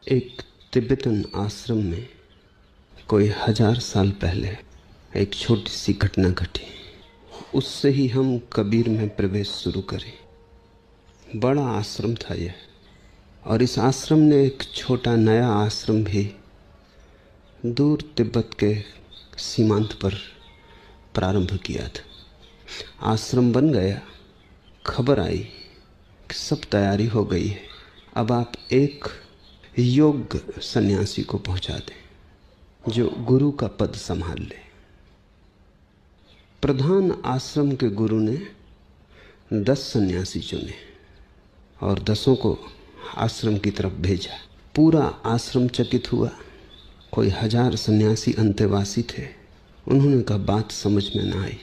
एक तिब्बतन आश्रम में कोई 1000 साल पहले एक छोटी सी घटना घटी। उससे ही हम कबीर में प्रवेश शुरू करें। बड़ा आश्रम था यह, और इस आश्रम ने एक छोटा नया आश्रम भी दूर तिब्बत के सीमांत पर प्रारंभ किया था। आश्रम बन गया, खबर आई कि सब तैयारी हो गई है, अब आप एक योग्य सन्यासी को पहुंचा दें जो गुरु का पद संभाल ले। प्रधान आश्रम के गुरु ने 10 सन्यासी चुने और 10 को आश्रम की तरफ भेजा। पूरा आश्रम चकित हुआ। कोई 1000 सन्यासी अंतेवासी थे। उन्होंने कहा बात समझ में ना आई।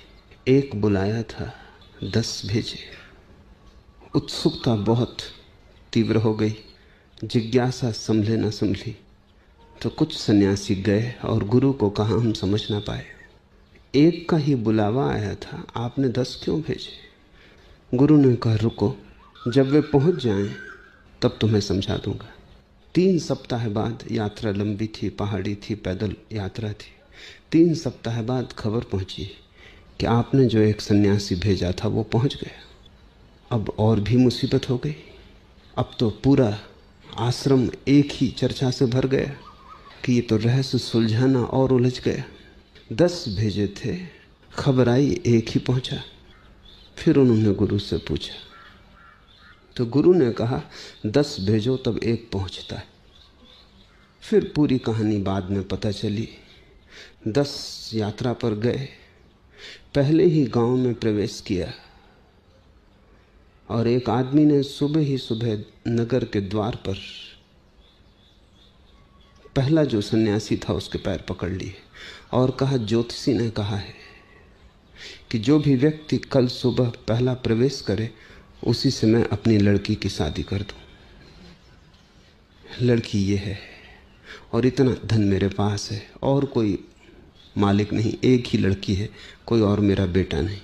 एक बुलाया था, 10 भेजे। उत्सुकता बहुत तीव्र हो गई, जिज्ञासा संभले न संभली, तो कुछ सन्यासी गए और गुरु को कहा हम समझ ना पाए। एक का ही बुलावा आया था, आपने 10 क्यों भेजे? गुरु ने कहा रुको, जब वे पहुंच जाएं तब तुम्हें समझा दूंगा। 3 सप्ताह बाद, यात्रा लंबी थी, पहाड़ी थी, पैदल यात्रा थी। 3 सप्ताह बाद खबर पहुंची कि आपने जो एक सन्यासी भेजा था वो पहुंच गया। अब और भी मुसीबत हो गई। अब तो पूरा आश्रम एक ही चर्चा से भर गया कि ये तो रहस्य सुलझाना और उलझ गया। 10 भेजे थे, खबर आई एक ही पहुंचा। फिर उन्होंने गुरु से पूछा तो गुरु ने कहा 10 भेजो तब एक पहुंचता है। फिर पूरी कहानी बाद में पता चली। 10 यात्रा पर गए, पहले ही गांव में प्रवेश किया और एक आदमी ने सुबह ही सुबह नगर के द्वार पर पहला जो सन्यासी था उसके पैर पकड़ लिए और कहा ज्योतिषी ने कहा है कि जो भी व्यक्ति कल सुबह पहला प्रवेश करे उसी से मैं अपनी लड़की की शादी कर दूं। लड़की ये है और इतना धन मेरे पास है और कोई मालिक नहीं, एक ही लड़की है, कोई और मेरा बेटा नहीं।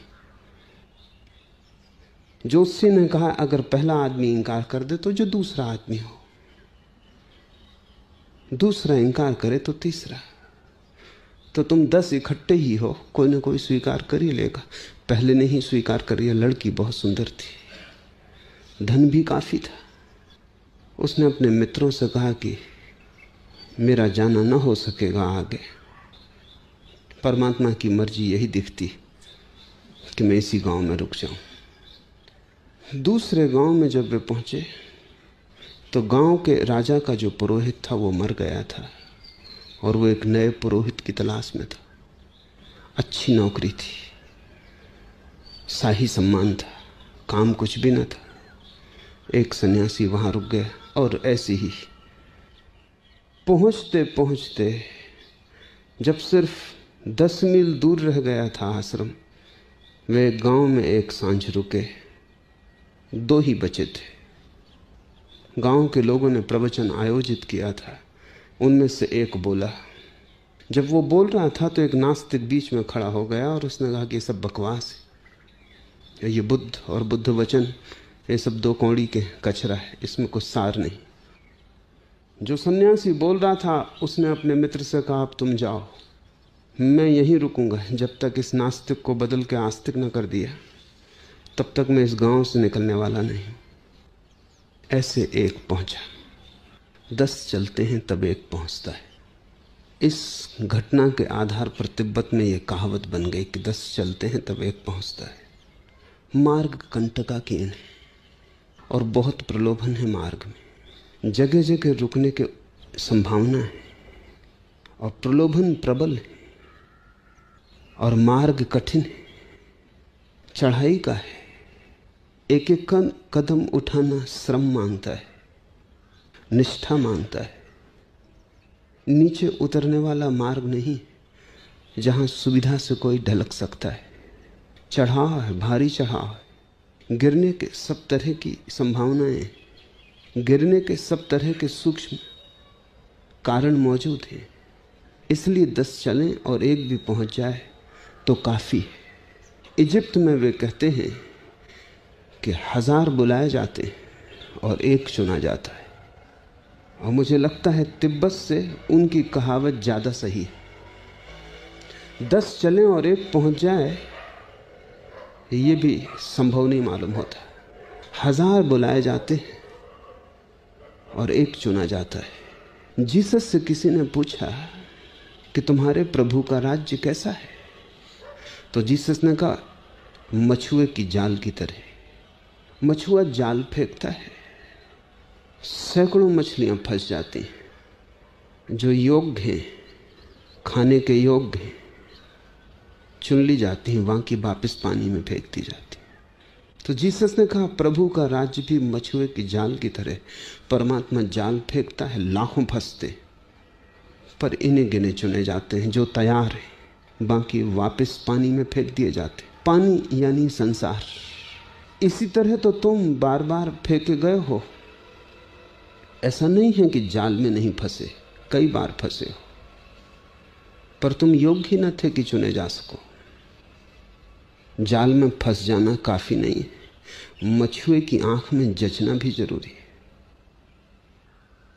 ज्योतिषी ने कहा अगर पहला आदमी इंकार कर दे तो जो दूसरा आदमी हो, दूसरा इंकार करे तो तीसरा, तो तुम 10 इकट्ठे ही हो, कोई ना कोई स्वीकार कर ही लेगा। पहले ने ही स्वीकार कर लिया। लड़की बहुत सुंदर थी, धन भी काफी था। उसने अपने मित्रों से कहा कि मेरा जाना न हो सकेगा आगे, परमात्मा की मर्जी यही दिखती कि मैं इसी गांव में रुक जाऊं। दूसरे गांव में जब वे पहुंचे तो गांव के राजा का जो पुरोहित था वो मर गया था और वो एक नए पुरोहित की तलाश में था। अच्छी नौकरी थी, शाही सम्मान था, काम कुछ भी न था। एक सन्यासी वहां रुक गया और ऐसे ही पहुंचते पहुंचते जब सिर्फ 10 मील दूर रह गया था आश्रम, वे गांव में एक सांझ रुके। 2 ही बचे थे। गांव के लोगों ने प्रवचन आयोजित किया था। उनमें से एक बोला। जब वो बोल रहा था तो एक नास्तिक बीच में खड़ा हो गया और उसने कहा कि ये सब बकवास है, ये बुद्ध और बुद्ध वचन ये सब 2 कौड़ी के कचरा है, इसमें कुछ सार नहीं। जो सन्यासी बोल रहा था उसने अपने मित्र से कहा अब तुम जाओ, मैं यहीं रुकूंगा जब तक इस नास्तिक को बदल के आस्तिक न कर दिया, तब तक मैं इस गांव से निकलने वाला नहीं। ऐसे एक पहुंचा। 10 चलते हैं तब एक पहुंचता है। इस घटना के आधार पर तिब्बत में यह कहावत बन गई कि 10 चलते हैं तब एक पहुंचता है। मार्ग कंटका की है और बहुत प्रलोभन है मार्ग में। जगह जगह रुकने की संभावना है और प्रलोभन प्रबल है और मार्ग कठिन है, चढ़ाई का है। एक एक कदम उठाना श्रम मांगता है, निष्ठा मांगता है। नीचे उतरने वाला मार्ग नहीं जहां सुविधा से कोई ढलक सकता है। चढ़ाव है, भारी चढ़ाव है। गिरने के सब तरह की संभावनाएं, गिरने के सब तरह के सूक्ष्म कारण मौजूद हैं। इसलिए 10 चलें और एक भी पहुंच जाए तो काफी है। इजिप्ट में वे कहते हैं कि 1000 बुलाए जाते हैं और एक चुना जाता है, और मुझे लगता है तिब्बत से उनकी कहावत ज़्यादा सही है। 10 चलें और 1 पहुंच जाए, ये भी संभव नहीं मालूम होता। 1000 बुलाए जाते हैं और 1 चुना जाता है। जीसस से किसी ने पूछा कि तुम्हारे प्रभु का राज्य कैसा है, तो जीसस ने कहा मछुए की जाल की तरह। मछुआ जाल फेंकता है, सैकड़ों मछलियां फंस जाती हैं, जो योग्य हैं, खाने के योग्य हैं, चुन ली जाती हैं, वहां की वापस पानी में फेंक दी जाती हैं। तो जीसस ने कहा प्रभु का राज्य भी मछुए की जाल की तरह। परमात्मा जाल फेंकता है, लाखों फंसते, पर इन्हें गिने चुने जाते हैं जो तैयार हैं, बाकी वापस पानी में फेंक दिए जाते। पानी यानी संसार। इसी तरह तो तुम बार बार फेंके गए हो। ऐसा नहीं है कि जाल में नहीं फंसे, कई बार फंसे हो, पर तुम योग्य ही न थे कि चुने जा सको। जाल में फंस जाना काफी नहीं है, मछुए की आंख में जचना भी जरूरी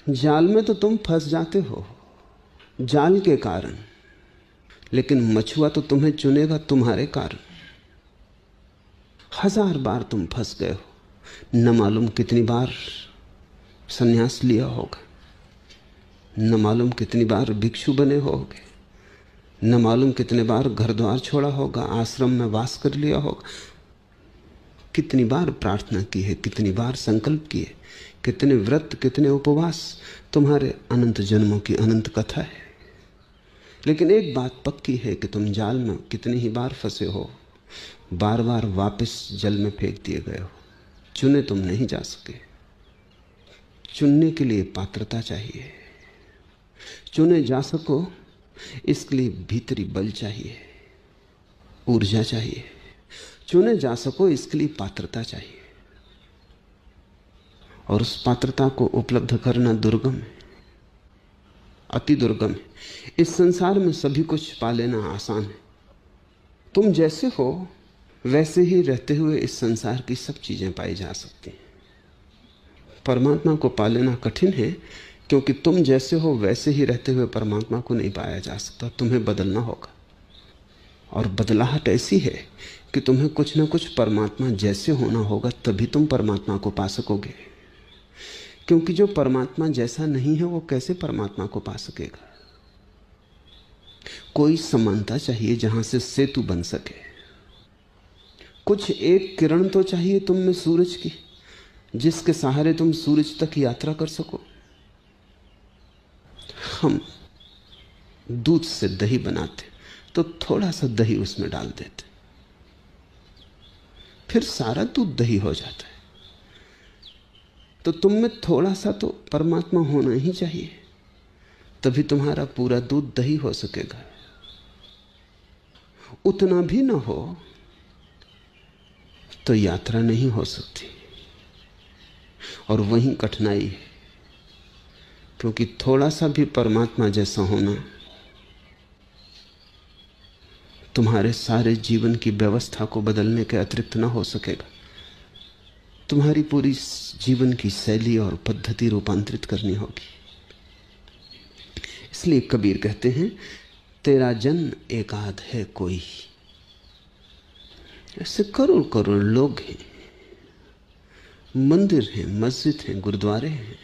है। जाल में तो तुम फंस जाते हो जाल के कारण, लेकिन मछुआ तो तुम्हें चुनेगा तुम्हारे कारण। 1000 बार तुम फंस गए हो, न मालूम कितनी बार संन्यास लिया होगा, न मालूम कितनी बार भिक्षु बने होगे, न मालूम कितने बार घर द्वार छोड़ा होगा, आश्रम में वास कर लिया होगा, कितनी बार प्रार्थना की है, कितनी बार संकल्प किए, कितने व्रत, कितने उपवास, तुम्हारे अनंत जन्मों की अनंत कथा है। लेकिन एक बात पक्की है कि तुम जाल में कितनी ही बार फंसे हो, बार बार वापस जल में फेंक दिए गए हो। चुने तुम नहीं जा सके। चुनने के लिए पात्रता चाहिए। चुने जा सको इसके लिए भीतरी बल चाहिए, ऊर्जा चाहिए। चुने जा सको इसके लिए पात्रता चाहिए, और उस पात्रता को उपलब्ध करना दुर्गम है, अति दुर्गम है। इस संसार में सभी कुछ पा लेना आसान है। तुम जैसे हो वैसे ही रहते हुए इस संसार की सब चीजें पाई जा सकती हैं। परमात्मा को पा लेना कठिन है, क्योंकि तुम जैसे हो वैसे ही रहते हुए परमात्मा को नहीं पाया जा सकता। तुम्हें बदलना होगा, और बदलाहट ऐसी है कि तुम्हें कुछ ना कुछ परमात्मा जैसे होना होगा, तभी तुम परमात्मा को पा सकोगे। क्योंकि जो परमात्मा जैसा नहीं है वो कैसे परमात्मा को पा सकेगा। कोई समानता चाहिए जहां से सेतु बन सके। कुछ एक किरण तो चाहिए तुम में सूरज की, जिसके सहारे तुम सूरज तक यात्रा कर सको। हम दूध से दही बनाते तो थोड़ा सा दही उसमें डाल देते, फिर सारा दूध दही हो जाता है। तो तुम में थोड़ा सा तो परमात्मा होना ही चाहिए, तभी तुम्हारा पूरा दूध दही हो सकेगा। उतना भी ना हो तो यात्रा नहीं हो सकती, और वहीं कठिनाई है। क्योंकि थोड़ा सा भी परमात्मा जैसा होना तुम्हारे सारे जीवन की व्यवस्था को बदलने के अतिरिक्त ना हो सकेगा। तुम्हारी पूरी जीवन की शैली और पद्धति रूपांतरित करनी होगी। इसलिए कबीर कहते हैं, तेरा जन एकाध है कोई। ऐसे करोड़ करोड़ लोग हैं, मंदिर हैं, मस्जिद हैं, गुरुद्वारे हैं,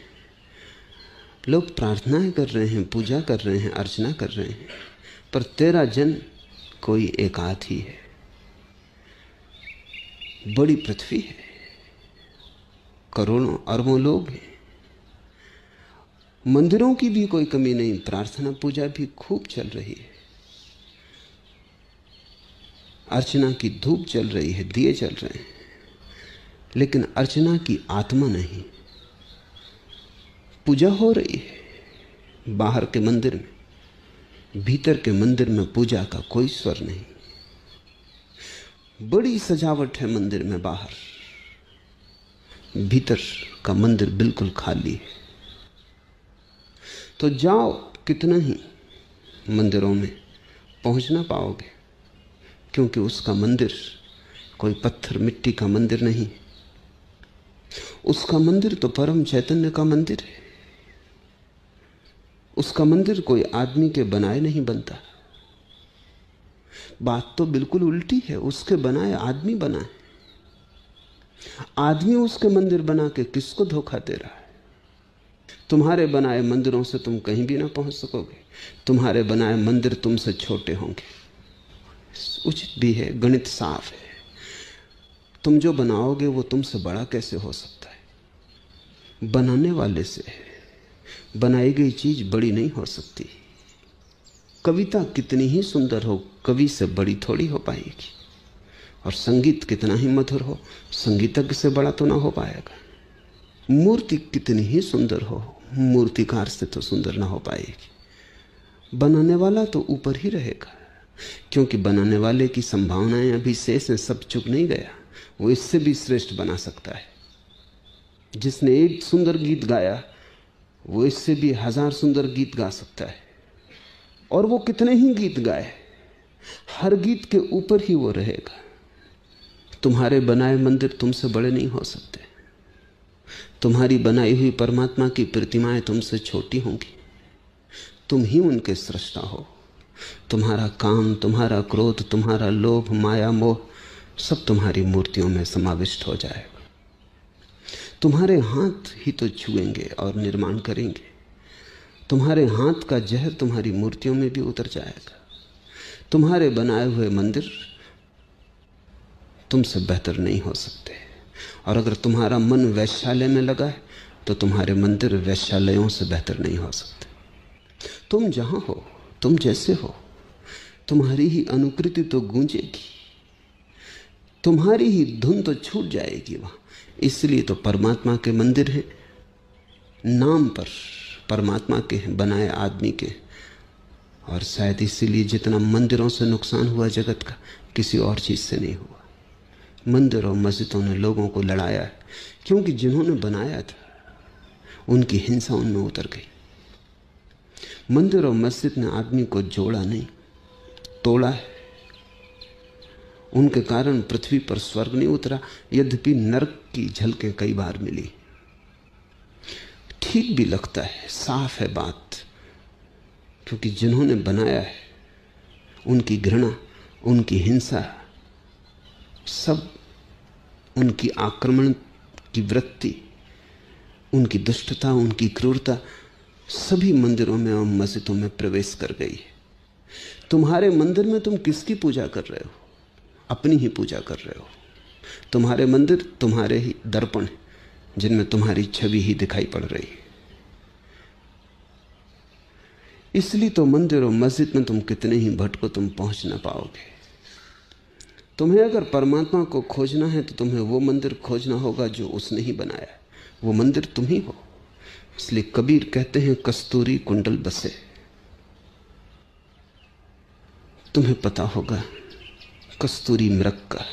लोग प्रार्थनाएं कर रहे हैं, पूजा कर रहे हैं, अर्चना कर रहे हैं, पर तेरा जन कोई एकाध ही है। बड़ी पृथ्वी है, करोड़ों अरबों लोग हैं, मंदिरों की भी कोई कमी नहीं, प्रार्थना पूजा भी खूब चल रही है, अर्चना की धूप चल रही है, दिए चल रहे हैं, लेकिन अर्चना की आत्मा नहीं। पूजा हो रही है बाहर के मंदिर में, भीतर के मंदिर में पूजा का कोई स्वर नहीं। बड़ी सजावट है मंदिर में बाहर, भीतर का मंदिर बिल्कुल खाली है। तो जाओ कितना ही मंदिरों में, पहुंच ना पाओगे, क्योंकि उसका मंदिर कोई पत्थर मिट्टी का मंदिर नहीं, उसका मंदिर तो परम चैतन्य का मंदिर है। उसका मंदिर कोई आदमी के बनाए नहीं बनता। बात तो बिल्कुल उल्टी है, उसके बनाए आदमी बनाए। आदमी उसके मंदिर बना के किसको धोखा दे रहा है? तुम्हारे बनाए मंदिरों से तुम कहीं भी ना पहुंच सकोगे। तुम्हारे बनाए मंदिर तुमसे छोटे होंगे। उचित भी है, गणित साफ है। तुम जो बनाओगे वो तुमसे बड़ा कैसे हो सकता है? बनाने वाले से बनाई गई चीज बड़ी नहीं हो सकती। कविता कितनी ही सुंदर हो, कवि से बड़ी थोड़ी हो पाएगी। और संगीत कितना ही मधुर हो, संगीतज्ञ से बड़ा तो ना हो पाएगा। मूर्ति कितनी ही सुंदर हो, मूर्तिकार से तो सुंदर ना हो पाएगी। बनाने वाला तो ऊपर ही रहेगा, क्योंकि बनाने वाले की संभावनाएं अभी शेष हैं, सब चुक नहीं गया। वो इससे भी श्रेष्ठ बना सकता है। जिसने एक सुंदर गीत गाया वो इससे भी 1000 सुंदर गीत गा सकता है। और वो कितने ही गीत गाए, हर गीत के ऊपर ही वो रहेगा। तुम्हारे बनाए मंदिर तुमसे बड़े नहीं हो सकते। तुम्हारी बनाई हुई परमात्मा की प्रतिमाएं तुमसे छोटी होंगी। तुम ही उनके सृष्टा हो। तुम्हारा काम, तुम्हारा क्रोध, तुम्हारा लोभ, माया, मोह सब तुम्हारी मूर्तियों में समाविष्ट हो जाएगा। तुम्हारे हाथ ही तो छुएंगे और निर्माण करेंगे। तुम्हारे हाथ का जहर तुम्हारी मूर्तियों में भी उतर जाएगा। तुम्हारे बनाए हुए मंदिर तुमसे बेहतर नहीं हो सकते। और अगर तुम्हारा मन वैश्यालय में लगा है तो तुम्हारे मंदिर वैश्यालयों से बेहतर नहीं हो सकते। तुम जहां हो, तुम जैसे हो, तुम्हारी ही अनुकृति तो गूंजेगी, तुम्हारी ही धुन तो छूट जाएगी वहां। इसलिए तो परमात्मा के मंदिर हैं, नाम पर परमात्मा के हैं, बनाए आदमी के। और शायद इसीलिए जितना मंदिरों से नुकसान हुआ जगत का, किसी और चीज से नहीं हुआ। मंदिर और मस्जिदों ने लोगों को लड़ाया है, क्योंकि जिन्होंने बनाया था उनकी हिंसा उनमें उतर गई। मंदिर और मस्जिद ने आदमी को जोड़ा नहीं, तोड़ा है। उनके कारण पृथ्वी पर स्वर्ग नहीं उतरा, यद्यपि नरक की झलकें कई बार मिली। ठीक भी लगता है, साफ है बात, क्योंकि जिन्होंने बनाया है उनकी घृणा, उनकी हिंसा, सब उनकी आक्रमण की वृत्ति, उनकी दुष्टता, उनकी क्रूरता सभी मंदिरों में और मस्जिदों में प्रवेश कर गई है। तुम्हारे मंदिर में तुम किसकी पूजा कर रहे हो? अपनी ही पूजा कर रहे हो। तुम्हारे मंदिर तुम्हारे ही दर्पण हैं, जिनमें तुम्हारी छवि ही दिखाई पड़ रही है। इसलिए तो मंदिर और मस्जिद में तुम कितने ही भटको, तुम पहुंच ना पाओगे। तुम्हें अगर परमात्मा को खोजना है तो तुम्हें वो मंदिर खोजना होगा जो उसने ही बनाया है। वो मंदिर तुम ही हो। इसलिए कबीर कहते हैं, कस्तूरी कुंडल बसे। तुम्हें पता होगा कस्तूरी मृग का।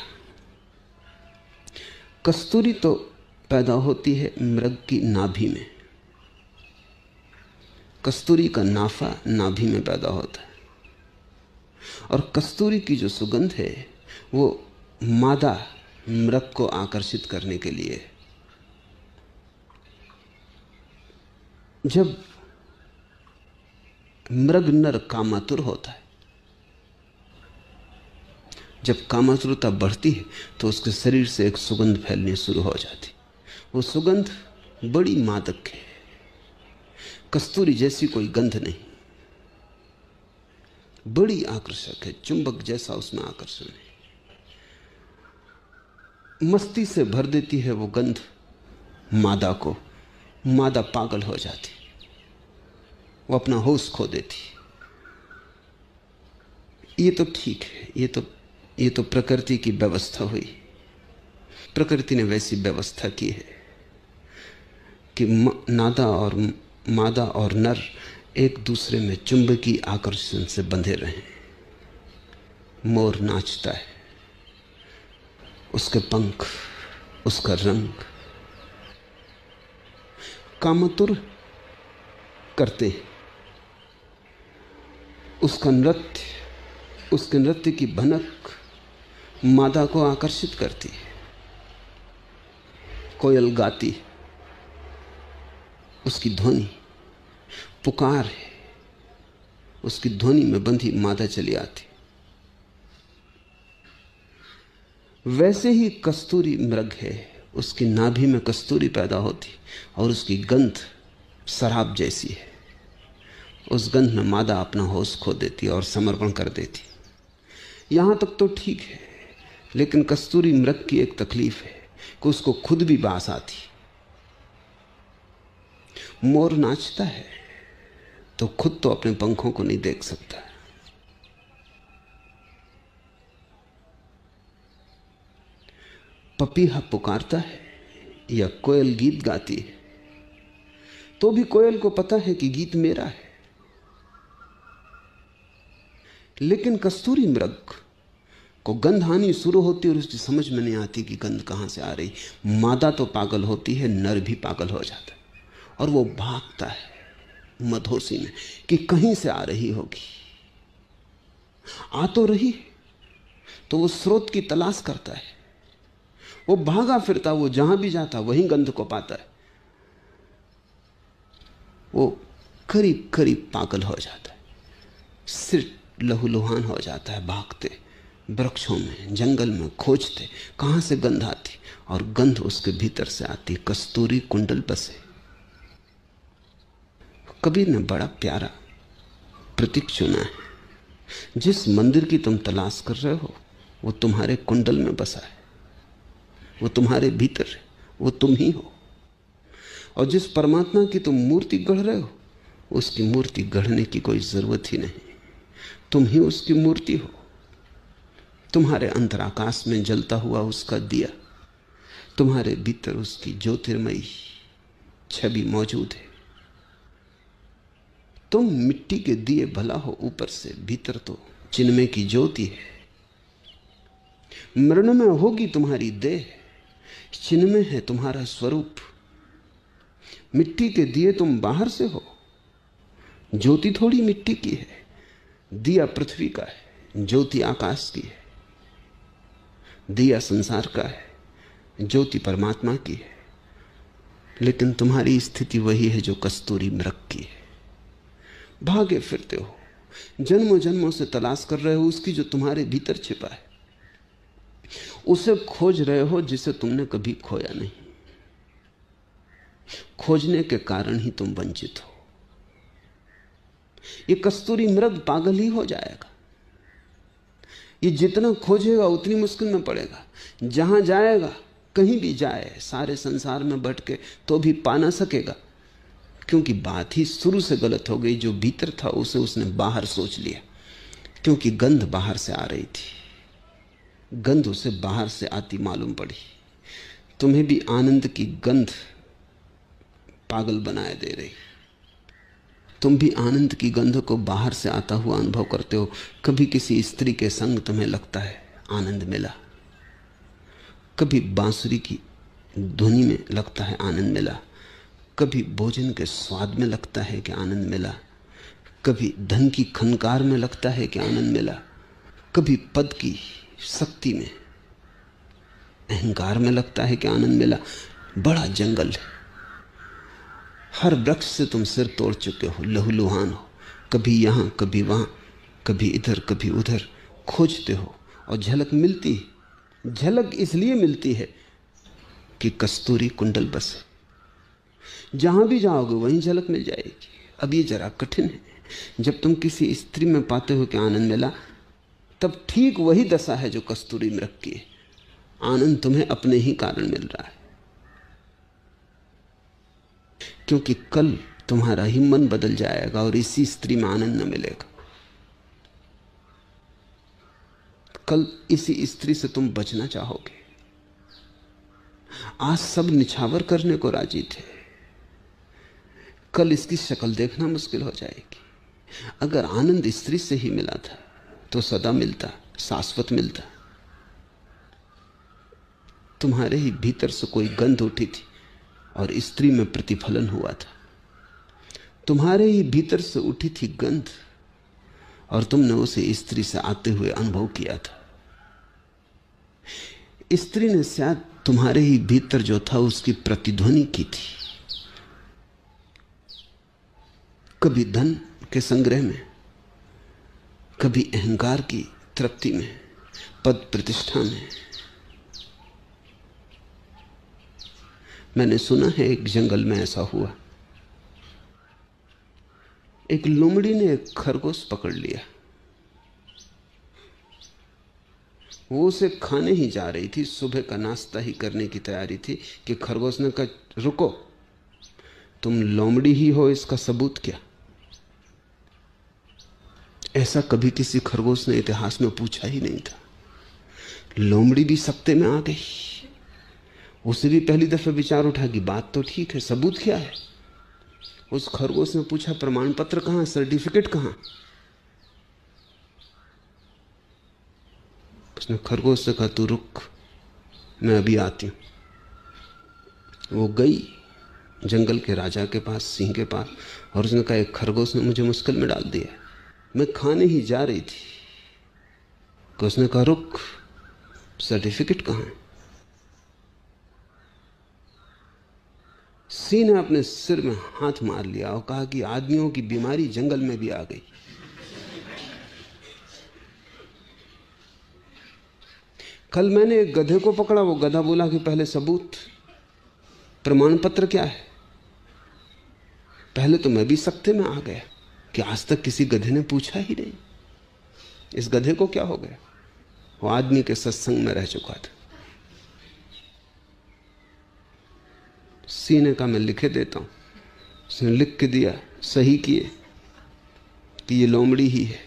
कस्तूरी तो पैदा होती है मृग की नाभि में। कस्तूरी का नाफा नाभि में पैदा होता है। और कस्तूरी की जो सुगंध है वो मादा मृग को आकर्षित करने के लिए। जब मृग नर कामातुर होता है, जब कामातुरता बढ़ती है तो उसके शरीर से एक सुगंध फैलनी शुरू हो जाती। वो सुगंध बड़ी मादक है। कस्तूरी जैसी कोई गंध नहीं, बड़ी आकर्षक है, चुंबक जैसा उसमें आकर्षण है। मस्ती से भर देती है वो गंध मादा को। मादा पागल हो जाती, वो अपना होश खो देती। ये तो ठीक है, ये तो प्रकृति की व्यवस्था हुई। प्रकृति ने वैसी व्यवस्था की है कि मादा और नर एक दूसरे में चुंबकीय आकर्षण से बंधे रहें। मोर नाचता है, उसके पंख, उसका रंग कामातुर करते हैं। उसका नृत्य, उसके नृत्य की भनक मादा को आकर्षित करती है। कोयल गाती, उसकी ध्वनि पुकार है, उसकी ध्वनि में बंधी मादा चली आती। वैसे ही कस्तूरी मृग है, उसकी नाभि में कस्तूरी पैदा होती और उसकी गंध शराब जैसी है। उस गंध में मादा अपना होश खो देती और समर्पण कर देती। यहां तक तो ठीक है, लेकिन कस्तूरी मृग की एक तकलीफ है कि उसको खुद भी बास आती। मोर नाचता है तो खुद तो अपने पंखों को नहीं देख सकता। पपीहा पुकारता है या कोयल गीत गाती है तो भी कोयल को पता है कि गीत मेरा है। लेकिन कस्तूरी मृग को गंध आनी शुरू होती और उसकी समझ में नहीं आती कि गंध कहां से आ रही। मादा तो पागल होती है, नर भी पागल हो जाता है और वो भागता है मधोसी में कि कहीं से आ रही होगी। आ तो रही तो वो स्रोत की तलाश करता है। वो भागा फिरता, वो जहां भी जाता वहीं गंध को पाता है। वो करीब करीब पागल हो जाता है, सिर लहूलुहान हो जाता है। भागते वृक्षों में, जंगल में खोजते कहां से गंध आती, और गंध उसके भीतर से आती। कस्तूरी कुंडल बसे। कबीर ने बड़ा प्यारा प्रतीक चुना है। जिस मंदिर की तुम तलाश कर रहे हो वो तुम्हारे कुंडल में बसा है, वो तुम्हारे भीतर है, वो तुम ही हो। और जिस परमात्मा की तुम मूर्ति गढ़ रहे हो उसकी मूर्ति गढ़ने की कोई जरूरत ही नहीं, तुम ही उसकी मूर्ति हो। तुम्हारे अंतराकाश में जलता हुआ उसका दिया, तुम्हारे भीतर उसकी ज्योतिर्मयी छवि मौजूद है। तुम मिट्टी के दिए भला हो ऊपर से, भीतर तो चिन्मय की ज्योति है। मरण में होगी तुम्हारी देह, चिन्मय है तुम्हारा स्वरूप। मिट्टी के दिए तुम बाहर से हो, ज्योति थोड़ी मिट्टी की है। दिया पृथ्वी का है, ज्योति आकाश की है। दिया संसार का है, ज्योति परमात्मा की है। लेकिन तुम्हारी स्थिति वही है जो कस्तूरी मृग की है। भागे फिरते हो, जन्मों जन्मों से तलाश कर रहे हो उसकी जो तुम्हारे भीतर छिपा है। उसे खोज रहे हो जिसे तुमने कभी खोया नहीं। खोजने के कारण ही तुम वंचित हो। ये कस्तूरी मृग पागल ही हो जाएगा। ये जितना खोजेगा उतनी मुश्किल में पड़ेगा। जहां जाएगा, कहीं भी जाए, सारे संसार में भटके तो भी पा ना सकेगा, क्योंकि बात ही शुरू से गलत हो गई। जो भीतर था उसे उसने बाहर सोच लिया, क्योंकि गंध बाहर से आ रही थी। गंध उसे बाहर से आती मालूम पड़ी। तुम्हें भी आनंद की गंध पागल बनाए दे रही। तुम भी आनंद की गंध को बाहर से आता हुआ अनुभव करते हो। कभी किसी स्त्री के संग तुम्हें लगता है आनंद मिला, कभी बांसुरी की ध्वनि में लगता है आनंद मिला, कभी भोजन के स्वाद में लगता है कि आनंद मिला, कभी धन की खनकार में लगता है कि आनंद मिला, कभी पद की शक्ति में, अहंकार में लगता है कि आनंद मिला। बड़ा जंगल है। हर वृक्ष से तुम सिर तोड़ चुके हो, लहूलुहान हो, कभी यहां कभी वहां, कभी इधर कभी उधर खोजते हो और झलक मिलती है। झलक इसलिए मिलती है कि कस्तूरी कुंडल बसे। जहां भी जाओगे वहीं झलक मिल जाएगी। अब ये जरा कठिन है। जब तुम किसी स्त्री में पाते हो कि आनंद मिला, तब ठीक वही दशा है जो कस्तूरी मृग की है। आनंद तुम्हें अपने ही कारण मिल रहा है, क्योंकि कल तुम्हारा ही मन बदल जाएगा और इसी स्त्री में आनंद न मिलेगा। कल इसी स्त्री से तुम बचना चाहोगे। आज सब निछावर करने को राजी थे, कल इसकी शक्ल देखना मुश्किल हो जाएगी। अगर आनंद स्त्री से ही मिला था तो सदा मिलता, शाश्वत मिलता। तुम्हारे ही भीतर से कोई गंध उठी थी और स्त्री में प्रतिफलन हुआ था। तुम्हारे ही भीतर से उठी थी गंध और तुमने उसे स्त्री से आते हुए अनुभव किया था। स्त्री ने शायद तुम्हारे ही भीतर जो था उसकी प्रतिध्वनि की थी। कभी धन के संग्रह में, कभी अहंकार की तृप्ति में, पद प्रतिष्ठा में। मैंने सुना है एक जंगल में ऐसा हुआ, एक लोमड़ी ने एक खरगोश पकड़ लिया। वो उसे खाने ही जा रही थी, सुबह का नाश्ता ही करने की तैयारी थी कि खरगोश ने कहा, रुको, तुम लोमड़ी ही हो इसका सबूत क्या? ऐसा कभी किसी खरगोश ने इतिहास में पूछा ही नहीं था। लोमड़ी भी सकते में आ गई। उसे भी पहली दफे विचार उठा कि बात तो ठीक है, सबूत क्या है? उस खरगोश ने पूछा, प्रमाण पत्र कहां, सर्टिफिकेट कहां? उसने खरगोश से कहा, तू रुक, मैं अभी आती हूं। वो गई जंगल के राजा के पास, सिंह के पास, और उसने कहा, एक खरगोश ने मुझे मुश्किल में डाल दिया, मैं खाने ही जा रही थी। तो उसने कहा, रुक, सर्टिफिकेट कहां है? सिंह ने अपने सिर में हाथ मार लिया और कहा कि आदमियों की बीमारी जंगल में भी आ गई। कल मैंने एक गधे को पकड़ा, वो गधा बोला कि पहले सबूत, प्रमाण पत्र क्या है? पहले तो मैं भी सकते में आ गया कि आज तक किसी गधे ने पूछा ही नहीं, इस गधे को क्या हो गया? वो आदमी के सत्संग में रह चुका था। सिंह ने कहा, मैं लिखे देता हूं। उसने लिख के दिया, सही किए कि ये लोमड़ी ही है।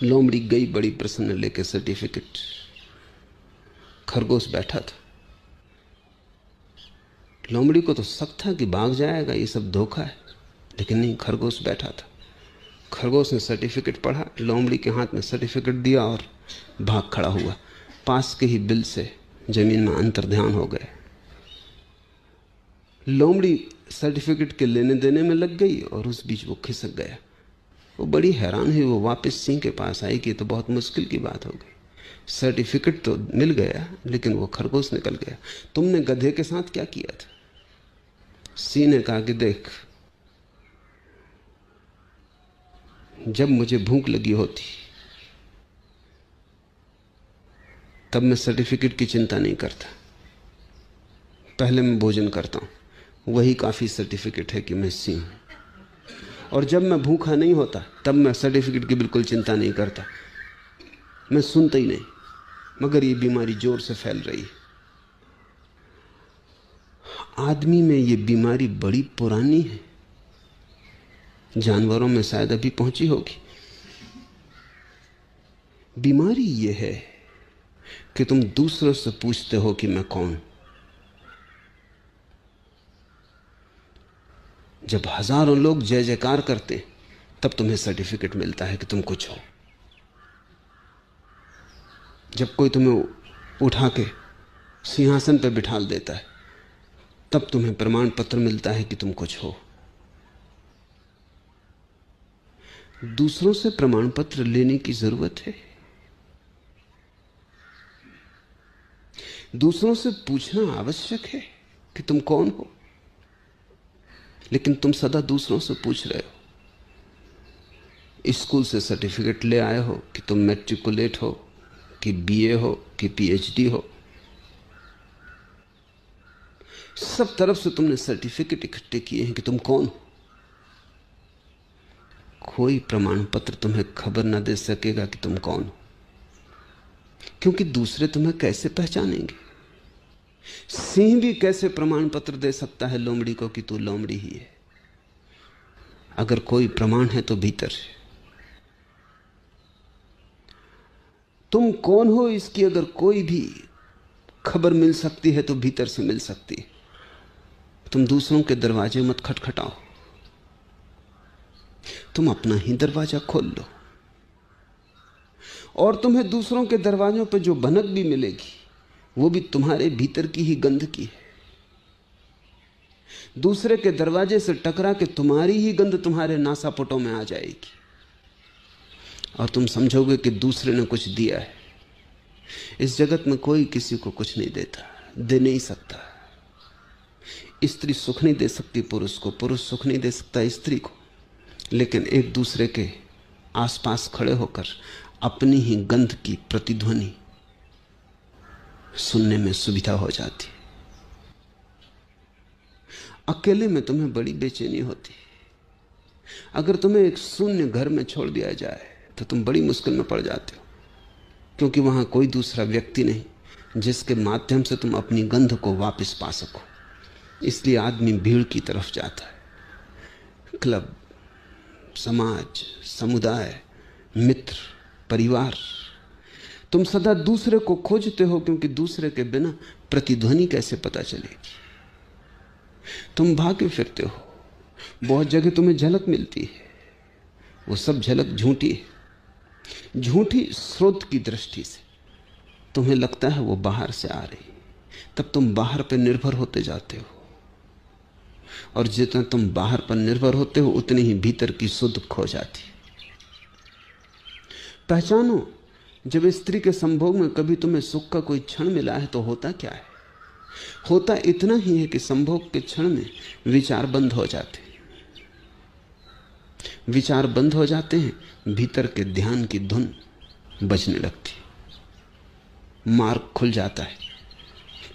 लोमड़ी गई बड़ी प्रसन्न लेके सर्टिफिकेट। खरगोश बैठा था। लोमड़ी को तो शक था कि भाग जाएगा, ये सब धोखा है, लेकिन नहीं, खरगोश बैठा था। खरगोश ने सर्टिफिकेट पढ़ा, लोमड़ी के हाथ में सर्टिफिकेट दिया और भाग खड़ा हुआ। पास के ही बिल से जमीन में अंतर्ध्यान हो गए। लोमड़ी सर्टिफिकेट के लेने देने में लग गई और उस बीच वो खिसक गया। वो बड़ी हैरान हुई, वो वापस सिंह के पास आई कि तो बहुत मुश्किल की बात हो गई। सर्टिफिकेट तो मिल गया, लेकिन वो खरगोश निकल गया। तुमने गधे के साथ क्या किया था? सिंह ने कहा कि देख, जब मुझे भूख लगी होती तब मैं सर्टिफिकेट की चिंता नहीं करता, पहले मैं भोजन करता हूं, वही काफी सर्टिफिकेट है कि मैं सिंह हूं। और जब मैं भूखा नहीं होता तब मैं सर्टिफिकेट की बिल्कुल चिंता नहीं करता, मैं सुनता ही नहीं, मगर ये बीमारी जोर से फैल रही है। आदमी में ये बीमारी बड़ी पुरानी है, जानवरों में शायद अभी पहुंची होगी। बीमारी ये है कि तुम दूसरों से पूछते हो कि मैं कौन। जब हजारों लोग जय जयकार करते तब तुम्हें सर्टिफिकेट मिलता है कि तुम कुछ हो। जब कोई तुम्हें उठा के सिंहासन पर बिठा देता है तब तुम्हें प्रमाण पत्र मिलता है कि तुम कुछ हो। दूसरों से प्रमाण पत्र लेने की जरूरत है? दूसरों से पूछना आवश्यक है कि तुम कौन हो, लेकिन तुम सदा दूसरों से पूछ रहे हो। स्कूल से सर्टिफिकेट ले आए हो कि तुम मैट्रिकुलेट हो, कि बीए हो, कि पीएचडी हो। सब तरफ से तुमने सर्टिफिकेट इकट्ठे किए हैं कि तुम कौन हो। कोई प्रमाण पत्र तुम्हें खबर ना दे सकेगा कि तुम कौन हो, क्योंकि दूसरे तुम्हें कैसे पहचानेंगे। सिंह भी कैसे प्रमाण पत्र दे सकता है लोमड़ी को कि तू लोमड़ी ही है? अगर कोई प्रमाण है तो भीतर है। तुम कौन हो इसकी अगर कोई भी खबर मिल सकती है तो भीतर से मिल सकती है। तुम दूसरों के दरवाजे मत खटखटाओ, तुम अपना ही दरवाजा खोल लो, और तुम्हें दूसरों के दरवाजों पर जो भनक भी मिलेगी वो भी तुम्हारे भीतर की ही गंध की है। दूसरे के दरवाजे से टकरा के तुम्हारी ही गंध तुम्हारे नासापुटों में आ जाएगी और तुम समझोगे कि दूसरे ने कुछ दिया है। इस जगत में कोई किसी को कुछ नहीं देता, दे नहीं सकता। स्त्री सुख नहीं दे सकती पुरुष को, पुरुष सुख नहीं दे सकता स्त्री को, लेकिन एक दूसरे के आसपास खड़े होकर अपनी ही गंध की प्रतिध्वनि सुनने में सुविधा हो जाती। अकेले में तुम्हें बड़ी बेचैनी होती। अगर तुम्हें एक शून्य घर में छोड़ दिया जाए तो तुम बड़ी मुश्किल में पड़ जाते हो, क्योंकि वहां कोई दूसरा व्यक्ति नहीं जिसके माध्यम से तुम अपनी गंध को वापस पा सको। इसलिए आदमी भीड़ की तरफ जाता है। क्लब, समाज, समुदाय, मित्र, परिवार। तुम सदा दूसरे को खोजते हो, क्योंकि दूसरे के बिना प्रतिध्वनि कैसे पता चलेगी। तुम भागे फिरते हो, बहुत जगह तुम्हें झलक मिलती है, वो सब झलक झूठी है, झूठी स्रोत की दृष्टि से। तुम्हें लगता है वो बाहर से आ रही, तब तुम बाहर पर निर्भर होते जाते हो, और जितना तुम बाहर पर निर्भर होते हो उतनी ही भीतर की शुद्ध खो जाती। पहचानो, जब स्त्री के संभोग में कभी तुम्हें सुख का कोई क्षण मिला है तो होता क्या है? होता इतना ही है कि संभोग के क्षण में विचार बंद हो जाते हैं। विचार बंद हो जाते हैं, भीतर के ध्यान की धुन बजने लगती, मार्ग खुल जाता है,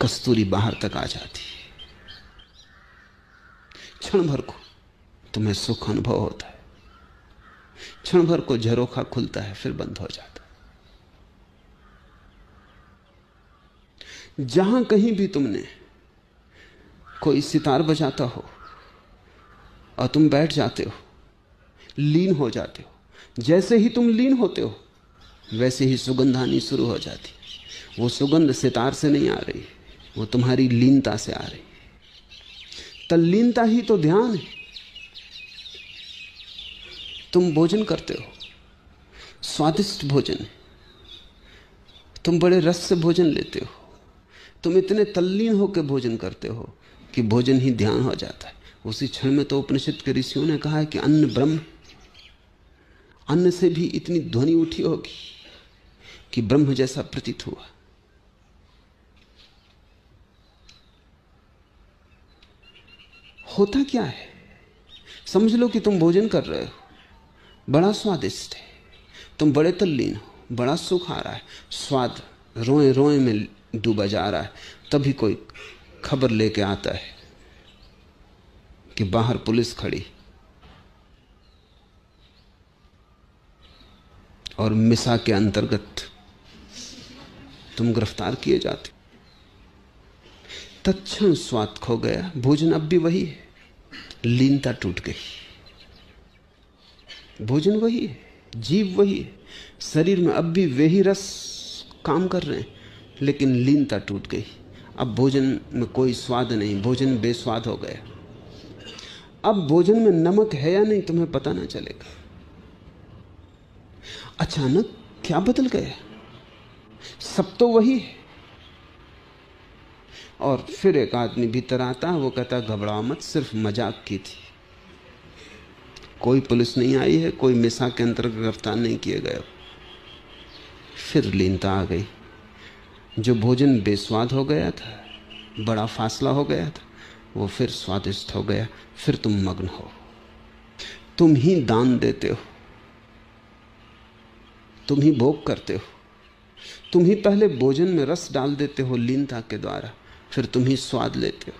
कस्तूरी बाहर तक आ जाती। क्षण भर को तुम्हें सुख अनुभव होता है, क्षण भर को झरोखा खुलता है, फिर बंद हो जाता है। जहां कहीं भी तुमने कोई सितार बजाता हो और तुम बैठ जाते हो, लीन हो जाते हो, जैसे ही तुम लीन होते हो वैसे ही सुगंध आनी शुरू हो जाती। वो सुगंध सितार से नहीं आ रही, वो तुम्हारी लीनता से आ रही। तल्लीनता ही तो ध्यान है। तुम भोजन करते हो, स्वादिष्ट भोजन है, तुम बड़े रस से भोजन लेते हो, तुम इतने तल्लीन होकर भोजन करते हो कि भोजन ही ध्यान हो जाता है। उसी क्षण में तो उपनिषद के ऋषियों ने कहा है कि अन्न ब्रह्म। अन्न से भी इतनी ध्वनि उठी होगी कि ब्रह्म जैसा प्रतीत हुआ। होता क्या है? समझ लो कि तुम भोजन कर रहे हो, बड़ा स्वादिष्ट है, तुम बड़े तल्लीन हो, बड़ा सुख आ रहा है, स्वाद रोए रोए में डूबा जा रहा है। तभी कोई खबर लेके आता है कि बाहर पुलिस खड़ी और मिसा के अंतर्गत तुम गिरफ्तार किए जाते। तत्क्षण स्वाद खो गया, भोजन अब भी वही है, लीनता टूट गई। भोजन वही है, जीव वही है, शरीर में अब भी वे ही रस काम कर रहे हैं, लेकिन लीनता टूट गई। अब भोजन में कोई स्वाद नहीं, भोजन बेस्वाद हो गया। अब भोजन में नमक है या नहीं तुम्हें पता ना चलेगा। अचानक क्या बदल गया? सब तो वही है। और फिर एक आदमी भीतर आता है, वो कहता घबराओ मत, सिर्फ मजाक की थी, कोई पुलिस नहीं आई है, कोई मिसा के अंतर्गत गिरफ्तार नहीं किए गए। फिर लीनता आ गई। जो भोजन बेस्वाद हो गया था, बड़ा फासला हो गया था, वो फिर स्वादिष्ट हो गया। फिर तुम मग्न हो, तुम ही दान देते हो, तुम ही भोग करते हो, तुम ही पहले भोजन में रस डाल देते हो लीनता के द्वारा, फिर तुम ही स्वाद लेते हो।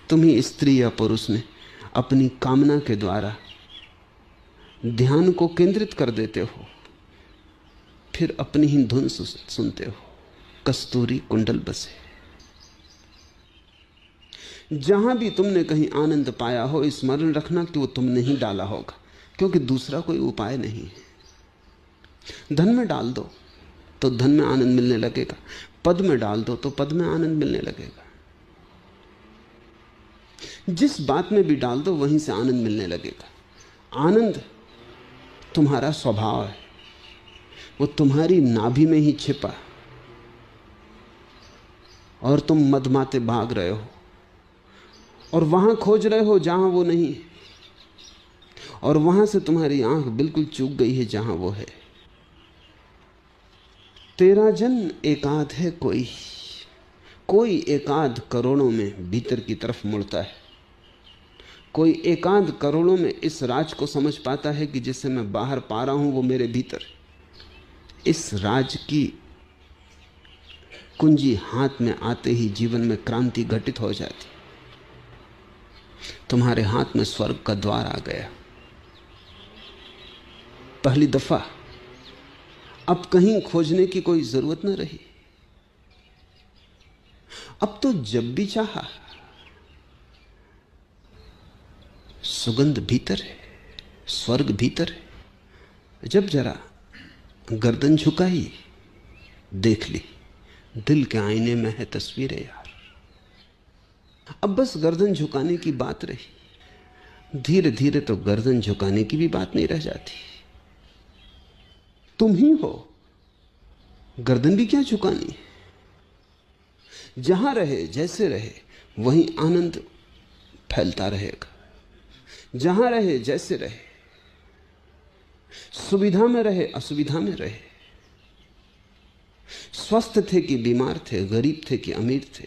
तुम ही स्त्री या पुरुष में अपनी कामना के द्वारा ध्यान को केंद्रित कर देते हो, फिर अपनी ही धुन सुनते हो। कस्तूरी कुंडल बसे। जहां भी तुमने कहीं आनंद पाया हो, स्मरण रखना कि वो तुमने ही डाला होगा, क्योंकि दूसरा कोई उपाय नहीं है। धन में डाल दो तो धन में आनंद मिलने लगेगा, पद में डाल दो तो पद में आनंद मिलने लगेगा। जिस बात में भी डाल दो वहीं से आनंद मिलने लगेगा। आनंद तुम्हारा स्वभाव है, वो तुम्हारी नाभि में ही छिपा, और तुम मदमाते भाग रहे हो और वहां खोज रहे हो जहां वो नहीं, और वहां से तुम्हारी आंख बिल्कुल चूक गई है जहां वो है। तेरा जन एकाध है कोई, कोई एकाध करोड़ों में भीतर की तरफ मुड़ता है। कोई एकांत करोड़ों में इस राज को समझ पाता है कि जिसे मैं बाहर पा रहा हूं वो मेरे भीतर है। इस राज की कुंजी हाथ में आते ही जीवन में क्रांति घटित हो जाती। तुम्हारे हाथ में स्वर्ग का द्वार आ गया पहली दफा। अब कहीं खोजने की कोई जरूरत न रही। अब तो जब भी चाहा सुगंध भीतर है, स्वर्ग भीतर है। जब जरा गर्दन झुकाई देख ली, दिल के आईने में है तस्वीरें यार। अब बस गर्दन झुकाने की बात रही। धीरे धीरे तो गर्दन झुकाने की भी बात नहीं रह जाती। तुम ही हो, गर्दन भी क्या झुकानी है। जहां रहे जैसे रहे वहीं आनंद फैलता रहेगा। जहां रहे जैसे रहे, सुविधा में रहे असुविधा में रहे, स्वस्थ थे कि बीमार थे, गरीब थे कि अमीर थे,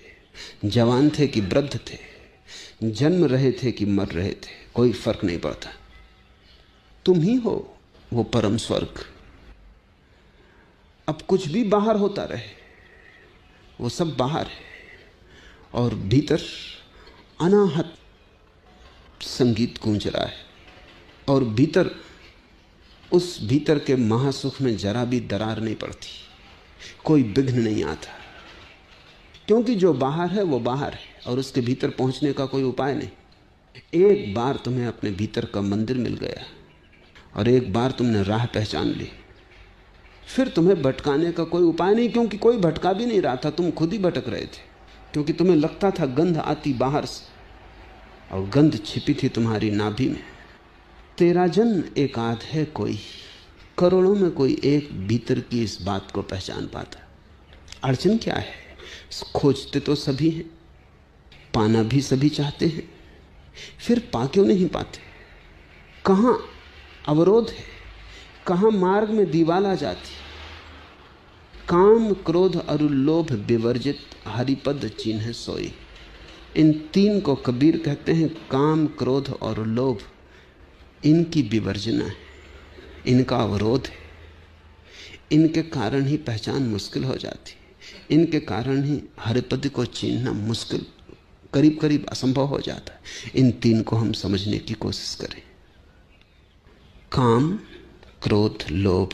जवान थे कि वृद्ध थे, जन्म रहे थे कि मर रहे थे, कोई फर्क नहीं पड़ता। तुम ही हो वो परम स्वर्ग। अब कुछ भी बाहर होता रहे वो सब बाहर है, और भीतर अनाहत संगीत गूंज रहा है। और भीतर, उस भीतर के महासुख में जरा भी दरार नहीं पड़ती, कोई विघ्न नहीं आता, क्योंकि जो बाहर है वो बाहर है और उसके भीतर पहुंचने का कोई उपाय नहीं। एक बार तुम्हें अपने भीतर का मंदिर मिल गया और एक बार तुमने राह पहचान ली, फिर तुम्हें भटकाने का कोई उपाय नहीं, क्योंकि कोई भटका भी नहीं रहा था, तुम खुद ही भटक रहे थे। क्योंकि तुम्हें लगता था गंध आती बाहर से, और गंध छिपी थी तुम्हारी नाभि में। तेरा जन एकाध है कोई, करोड़ों में कोई एक भीतर की इस बात को पहचान पाता। अड़चन क्या है? खोजते तो सभी हैं, पाना भी सभी चाहते हैं, फिर पा क्यों नहीं पाते? कहाँ अवरोध है? कहाँ मार्ग में दीवाल आ जाती? काम क्रोध और लोभ विवर्जित हरिपद चिन्ह सोई। इन तीन को कबीर कहते हैं काम क्रोध और लोभ। इनकी विवर्जना है, इनका अवरोध है, इनके कारण ही पहचान मुश्किल हो जाती, इनके कारण ही हरिपद को छीनना मुश्किल, करीब करीब असंभव हो जाता है। इन तीन को हम समझने की कोशिश करें। काम क्रोध लोभ।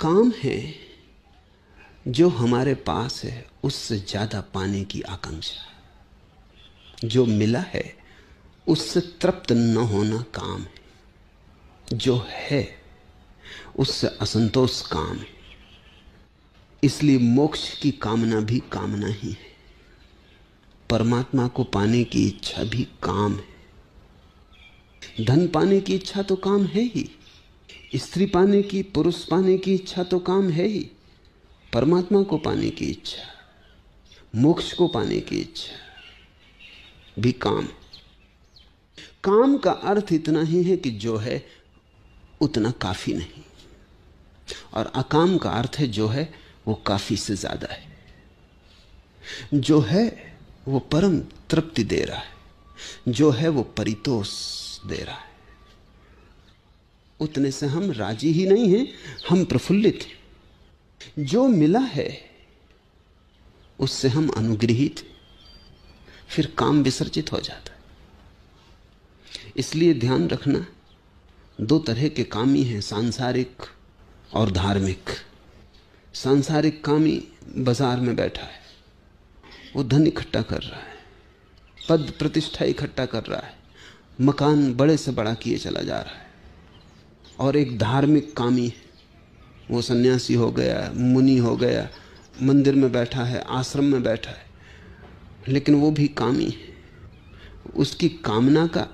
काम है जो हमारे पास है उससे ज्यादा पाने की आकांक्षा, जो मिला है उससे तृप्त न होना काम है, जो है उससे असंतोष काम है। इसलिए मोक्ष की कामना भी कामना ही है, परमात्मा को पाने की इच्छा भी काम है। धन पाने की इच्छा तो काम है ही, स्त्री पाने की, पुरुष पाने की इच्छा तो काम है ही, परमात्मा को पाने की इच्छा, मोक्ष को पाने की इच्छा भी काम। काम का अर्थ इतना ही है कि जो है उतना काफी नहीं, और अकाम का अर्थ है जो है वो काफी से ज्यादा है। जो है वो परम तृप्ति दे रहा है, जो है वो परितोष दे रहा है। उतने से हम राजी ही नहीं हैं, हम प्रफुल्लित हैं। जो मिला है उससे हम अनुग्रहित, फिर काम विसर्जित हो जाता है। इसलिए ध्यान रखना, दो तरह के कामी हैं, सांसारिक और धार्मिक। सांसारिक कामी बाजार में बैठा है, वो धन इकट्ठा कर रहा है, पद प्रतिष्ठा इकट्ठा कर रहा है, मकान बड़े से बड़ा किए चला जा रहा है। और एक धार्मिक कामी है, वो सन्यासी हो गया, मुनि हो गया, मंदिर में बैठा है, आश्रम में बैठा है, लेकिन वो भी कामी है। उसकी कामना का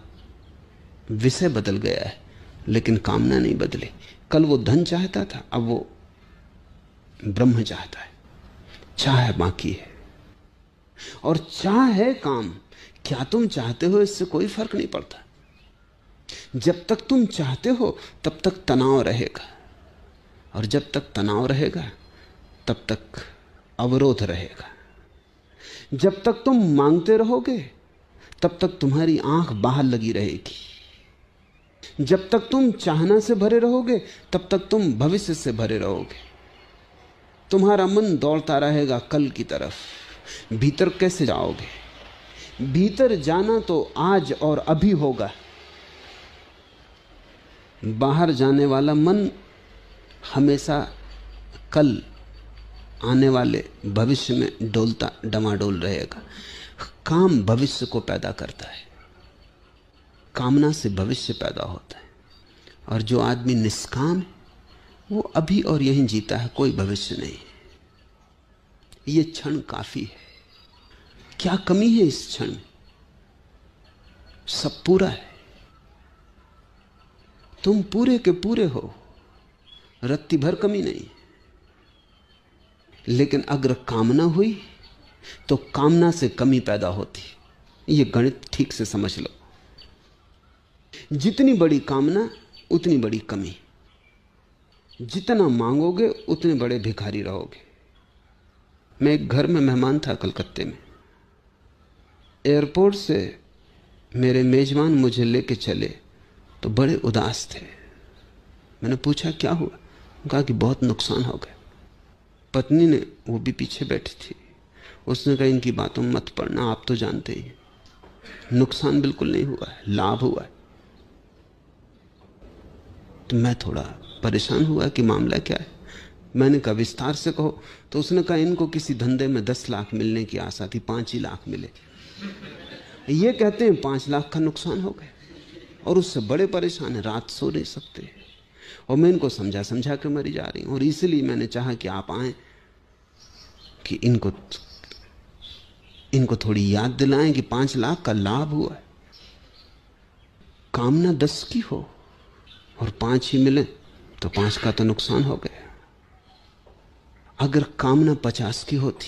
विषय बदल गया है, लेकिन कामना नहीं बदली। कल वो धन चाहता था, अब वो ब्रह्म चाहता है। चाह बाकी है, और चाह है काम। क्या तुम चाहते हो इससे कोई फर्क नहीं पड़ता। जब तक तुम चाहते हो तब तक तनाव रहेगा, और जब तक तनाव रहेगा तब तक अवरोध रहेगा। जब तक तुम मांगते रहोगे तब तक तुम्हारी आंख बाहर लगी रहेगी। जब तक तुम चाहना से भरे रहोगे तब तक तुम भविष्य से भरे रहोगे। तुम्हारा मन दौड़ता रहेगा कल की तरफ। भीतर कैसे जाओगे? भीतर जाना तो आज और अभी होगा। बाहर जाने वाला मन हमेशा कल आने वाले भविष्य में डोलता डमाडोल रहेगा। काम भविष्य को पैदा करता है, कामना से भविष्य पैदा होता है। और जो आदमी निष्काम है वो अभी और यहीं जीता है, कोई भविष्य नहीं। ये क्षण काफी है। क्या कमी है इस क्षण में? सब पूरा है। तुम पूरे के पूरे हो, रत्ती भर कमी नहीं। लेकिन अगर कामना हुई तो कामना से कमी पैदा होती। ये गणित ठीक से समझ लो। जितनी बड़ी कामना उतनी बड़ी कमी। जितना मांगोगे उतने बड़े भिखारी रहोगे। मैं एक घर में मेहमान था कलकत्ते में। एयरपोर्ट से मेरे मेजबान मुझे लेके चले तो बड़े उदास थे। मैंने पूछा क्या हुआ? कहा कि बहुत नुकसान हो गया। पत्नी ने, वो भी पीछे बैठी थी, उसने कहा इनकी बातों में मत पड़ना, आप तो जानते ही नुकसान बिल्कुल नहीं हुआ है, लाभ हुआ है। तो मैं थोड़ा परेशान हुआ कि मामला क्या है। मैंने कहा विस्तार से कहो। तो उसने कहा इनको किसी धंधे में 10 लाख मिलने की आशा थी, 5 ही लाख मिले। ये कहते हैं 5 लाख का नुकसान हो गया और उससे बड़े परेशान है, रात सो नहीं सकते। और मैं इनको समझा समझा के मरी जा रही हूं। और इसलिए मैंने चाहा कि आप आए कि इनको थोड़ी याद दिलाएं कि 5 लाख का लाभ हुआ है। कामना 10 की हो और 5 ही मिले तो 5 का तो नुकसान हो गया। अगर कामना 50 की होती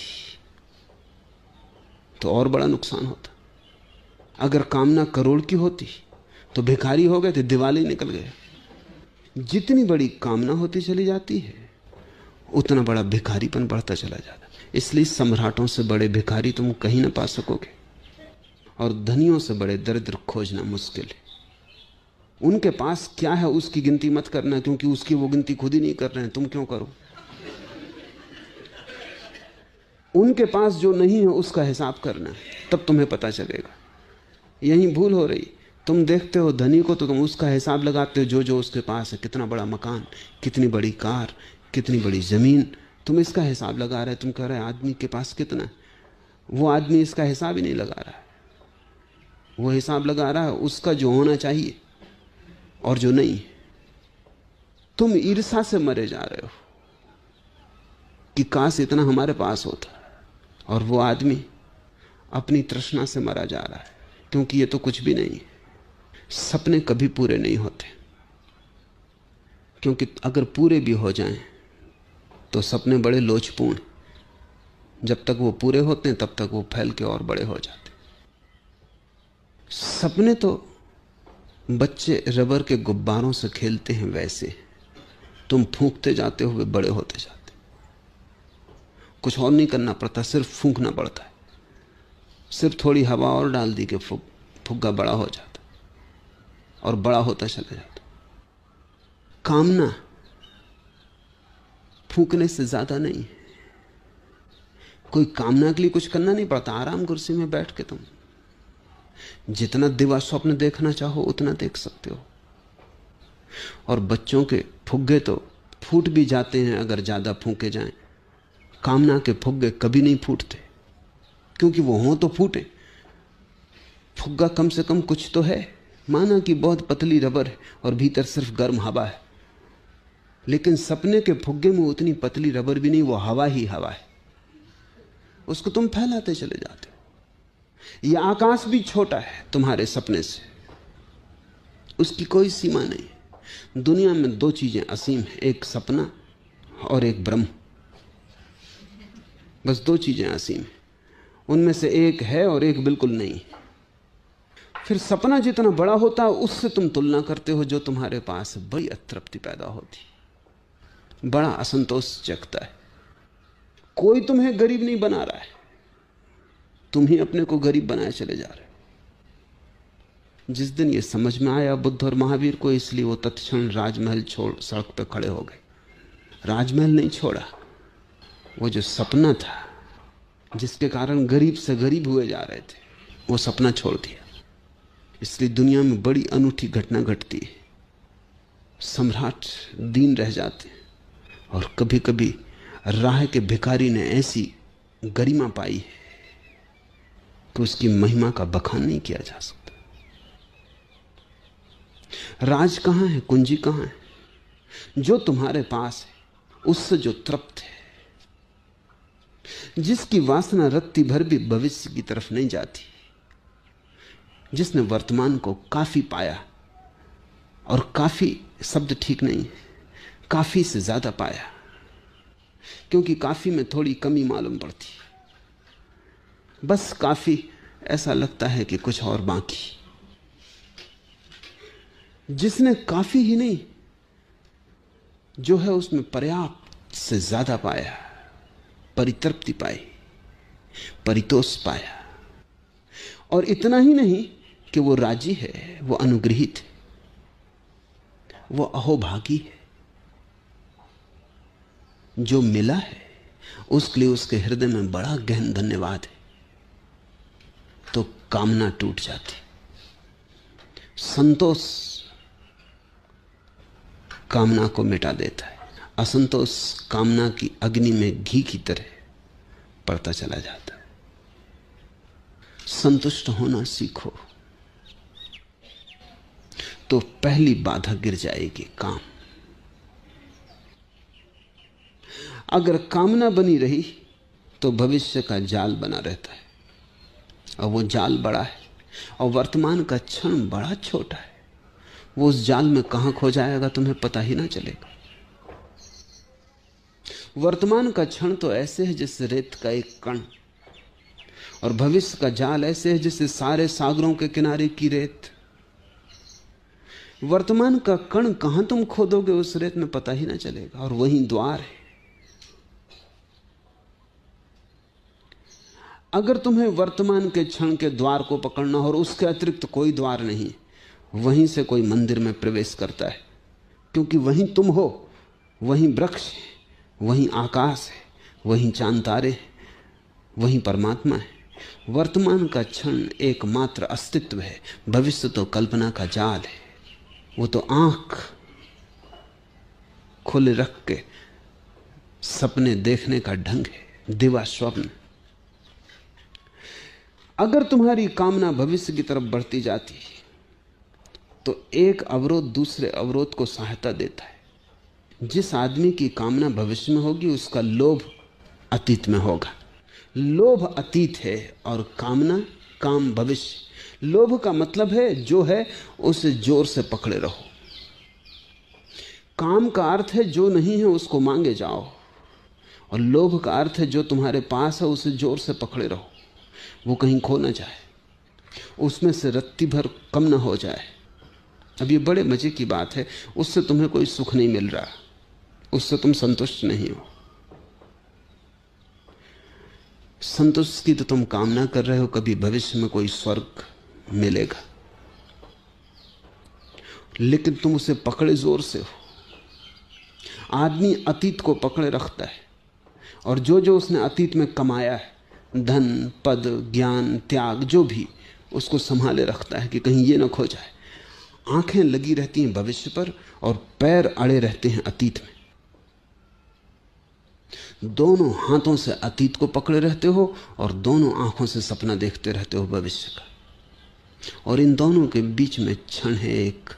तो और बड़ा नुकसान होता। अगर कामना करोड़ की होती तो भिखारी हो गए थे, दिवाली निकल गए। जितनी बड़ी कामना होती चली जाती है उतना बड़ा भिखारीपन बढ़ता चला जाता। इसलिए सम्राटों से बड़े भिखारी तुम कहीं ना पा सकोगे और धनियों से बड़े दरिद्र खोजना मुश्किल है। उनके पास क्या है उसकी गिनती मत करना, क्योंकि उसकी वो गिनती खुद ही नहीं कर रहे हैं, तुम क्यों करो। उनके पास जो नहीं है उसका हिसाब करना, तब तुम्हें पता चलेगा। यही भूल हो रही। तुम देखते हो धनी को तो तुम उसका हिसाब लगाते हो, जो उसके पास है, कितना बड़ा मकान, कितनी बड़ी कार, कितनी बड़ी जमीन, तुम इसका हिसाब लगा रहे। तुम कह रहे आदमी के पास कितना है। वो आदमी इसका हिसाब ही नहीं लगा रहा है। वो हिसाब लगा रहा है उसका जो होना चाहिए और जो नहीं। तुम ईर्ष्या से मरे जा रहे हो कि काश इतना हमारे पास होता, और वो आदमी अपनी तृष्णा से मरा जा रहा है, क्योंकि ये तो कुछ भी नहीं है। सपने कभी पूरे नहीं होते, क्योंकि अगर पूरे भी हो जाएं तो सपने बड़े लोचपूर्ण। जब तक वो पूरे होते हैं तब तक वो फैल के और बड़े हो जाते। सपने तो बच्चे रबर के गुब्बारों से खेलते हैं, वैसे तुम फूंकते जाते हुए बड़े होते जाते। कुछ और नहीं करना पड़ता, सिर्फ फूंकना पड़ता है। सिर्फ थोड़ी हवा और डाल दी कि फुग्गा बड़ा हो जाता और बड़ा होता चला जाता। कामना फूंकने से ज्यादा नहीं है। कोई कामना के लिए कुछ करना नहीं पड़ता। आराम कुर्सी में बैठ के तुम जितना दिवा स्वप्न देखना चाहो उतना देख सकते हो। और बच्चों के फुग्गे तो फूट भी जाते हैं अगर ज्यादा फूंके जाएं। कामना के फुग्गे कभी नहीं फूटते, क्योंकि वो हों तो फूटे। फुग्गा कम से कम कुछ तो है। माना कि बहुत पतली रबर है और भीतर सिर्फ गर्म हवा है, लेकिन सपने के फुग्गे में उतनी पतली रबर भी नहीं, वो हवा ही हवा है। उसको तुम फैलाते चले जाते हो। यह आकाश भी छोटा है तुम्हारे सपने से, उसकी कोई सीमा नहीं। दुनिया में 2 चीजें असीम है, एक सपना और एक ब्रह्म। बस 2 चीजें असीम है, उनमें से एक है और एक बिल्कुल नहीं। फिर सपना जितना बड़ा होता है उससे तुम तुलना करते हो जो तुम्हारे पास है, बड़ी अतृप्ति पैदा होती, बड़ा असंतोष जगता है। कोई तुम्हें गरीब नहीं बना रहा है, तुम ही अपने को गरीब बनाए चले जा रहे हो। जिस दिन ये समझ में आया बुद्ध और महावीर को, इसलिए वो तत्क्षण राजमहल छोड़ सड़क पर खड़े हो गए। राजमहल नहीं छोड़ा, वो जो सपना था जिसके कारण गरीब से गरीब हुए जा रहे थे, वो सपना छोड़ दिया। इसलिए दुनिया में बड़ी अनूठी घटना घटती है। सम्राट दीन रह जाते हैं, और कभी कभी राह के भिखारी ने ऐसी गरिमा पाई है कि उसकी महिमा का बखान नहीं किया जा सकता। राज कहां है, कुंजी कहां है? जो तुम्हारे पास है उससे जो तृप्त है, जिसकी वासना रत्ती भर भी भविष्य की तरफ नहीं जाती, जिसने वर्तमान को काफी पाया, और काफी शब्द ठीक नहीं है, काफी से ज्यादा पाया, क्योंकि काफी में थोड़ी कमी मालूम पड़ती, बस काफी ऐसा लगता है कि कुछ और बाकी। जिसने काफी ही नहीं, जो है उसमें पर्याप्त से ज्यादा पाया, परितृप्ति पाई, परितोष पाया, और इतना ही नहीं कि वो राजी है, वो अनुग्रहित है, वो अहोभागी है। जो मिला है उसके लिए उसके हृदय में बड़ा गहन धन्यवाद है, तो कामना टूट जाती। संतोष कामना को मिटा देता है, असंतोष कामना की अग्नि में घी की तरह पड़ता चला जाता है। संतुष्ट होना सीखो तो पहली बाधा गिर जाएगी, काम। अगर कामना बनी रही तो भविष्य का जाल बना रहता है, और वो जाल बड़ा है, और वर्तमान का क्षण बड़ा छोटा है। वो उस जाल में कहां खो जाएगा तुम्हें पता ही ना चलेगा। वर्तमान का क्षण तो ऐसे है जैसे रेत का एक कण, और भविष्य का जाल ऐसे है जैसे सारे सागरों के किनारे की रेत। वर्तमान का कण कहां तुम खोदोगे उस रेत में पता ही ना चलेगा, और वहीं द्वार है। अगर तुम्हें वर्तमान के क्षण के द्वार को पकड़ना हो और उसके अतिरिक्त कोई द्वार नहीं, वहीं से कोई मंदिर में प्रवेश करता है, क्योंकि वहीं तुम हो, वहीं वृक्ष है, वहीं आकाश है, वहीं चांद तारे हैं, वहीं परमात्मा है। वर्तमान का क्षण एकमात्र अस्तित्व है, भविष्य तो कल्पना का जाल है। वो तो आंख खुले रख के सपने देखने का ढंग है, दिवा स्वप्न। अगर तुम्हारी कामना भविष्य की तरफ बढ़ती जाती है तो एक अवरोध दूसरे अवरोध को सहायता देता है। जिस आदमी की कामना भविष्य में होगी उसका लोभ अतीत में होगा। लोभ अतीत है और काम भविष्य। लोभ का मतलब है जो है उसे जोर से पकड़े रहो। काम का अर्थ है जो नहीं है उसको मांगे जाओ, और लोभ का अर्थ है जो तुम्हारे पास है उसे जोर से पकड़े रहो, वो कहीं खो ना जाए, उसमें से रत्ती भर कम ना हो जाए। अब ये बड़े मजे की बात है, उससे तुम्हें कोई सुख नहीं मिल रहा, उससे तुम संतुष्ट नहीं हो। संतुष्ट की तो तुम कामना कर रहे हो, कभी भविष्य में कोई स्वर्ग मिलेगा, लेकिन तुम उसे पकड़े जोर से हो। आदमी अतीत को पकड़े रखता है, और जो जो उसने अतीत में कमाया है, धन पद ज्ञान त्याग, जो भी, उसको संभाले रखता है कि कहीं ये ना खो जाए। आंखें लगी रहती हैं भविष्य पर और पैर अड़े रहते हैं अतीत में। दोनों हाथों से अतीत को पकड़े रहते हो और दोनों आंखों से सपना देखते रहते हो भविष्य का, और इन दोनों के बीच में क्षण है एक,